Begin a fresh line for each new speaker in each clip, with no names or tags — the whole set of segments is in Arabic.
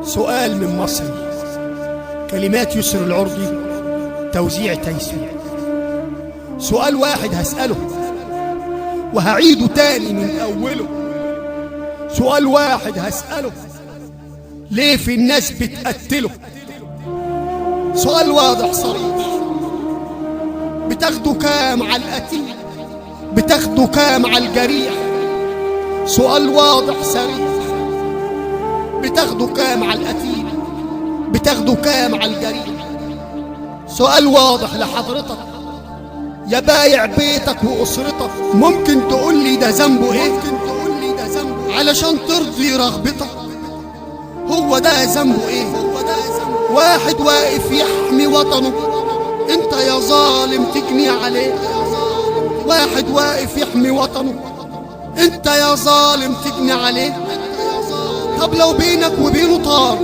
سؤال من مصري، كلمات يسر العرضي، توزيع تيسير. سؤال واحد هسأله وهعيده تاني من أوله. سؤال واحد هسأله، ليه في الناس بتقتله؟ سؤال واضح صريح، بتاخدوا كام على القتيل؟ بتاخدوا كام على الجريح؟ سؤال واضح صريح، بتاخدوا كام على القتيل؟ بتاخدوا كام على الجريح؟ سؤال واضح لحضرتك يا بايع بيتك وأسرتك، ممكن تقول لي ده ذنبه ايه؟ علشان ترضي رغبتك، هو ده ذنبه ايه؟ واحد واقف يحمي وطنه، انت يا ظالم تجني عليه. واحد واقف يحمي وطنه، انت يا ظالم تجني عليه. طب لو بينك وبينه طار،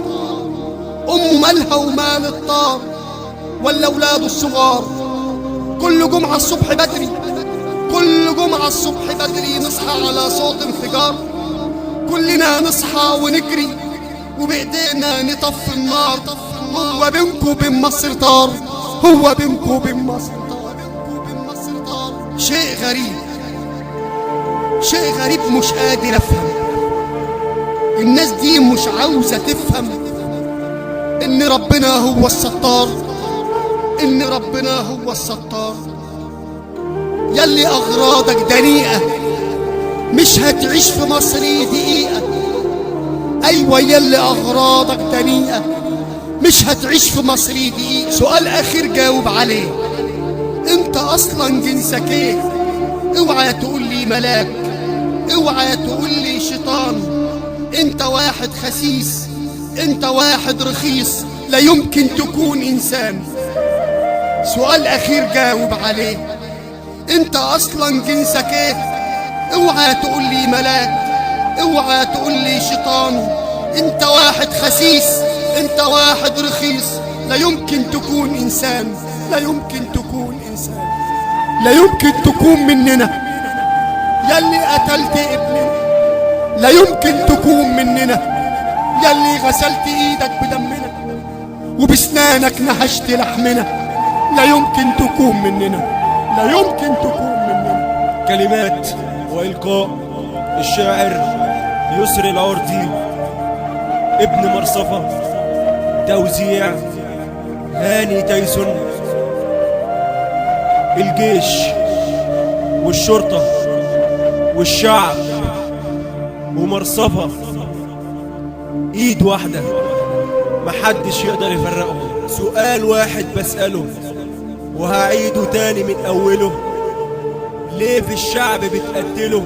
امه مالها ومال الطار؟ ولا اولاده الصغار؟ كل جمعة الصبح بدري، كل جمعة الصبح بدري نصحى على صوت انفجار، كلنا نصحى ونجري وبإيدينا نطفي النار. هو بينكم وبين مصر طار، هو بينكم وبين مصر طار. شيء غريب، شيء غريب مش قادر افهم. الناس دي مش عاوزة تفهم ان ربنا هو الستار، ان ربنا هو الستار. يلي اغراضك دنيئة مش هتعيش في مصر دقيقة. ايوه يلي اغراضك دنيئة مش هتعيش في مصر دقيقة. سؤال اخير جاوب عليه، انت اصلا جنسك ايه؟ اوعى تقول لي ملاك، اوعى تقول لي شيطان. انت واحد خسيس، انت واحد رخيص، لا يمكن تكون انسان. سؤال اخير جاوب عليه، انت اصلا جنسك ايه؟ اوعى تقول لي ملاك، اوعى تقول لي شيطان. انت واحد خسيس، انت واحد رخيص، لا يمكن تكون انسان، لا يمكن تكون انسان، لا يمكن تكون مننا. يلي قتلت ابننا لا يمكن تكون مننا. يلي غسلت ايدك بدمنا وبسنانك نهشت لحمنا، لا يمكن تكون مننا، لا يمكن تكون مننا.
كلمات وإلقاء الشاعر يسر العرضي ابن مرصفة، توزيع هاني تيسون. الجيش والشرطة والشعب ومرصفة ايد واحدة، محدش يقدر يفرقهم. سؤال واحد بسأله وهعيده تاني من أوله، ليه في الشعب بتقتله؟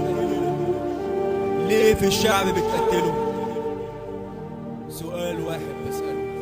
ليه في الشعب بتقتله؟ سؤال واحد بسأله.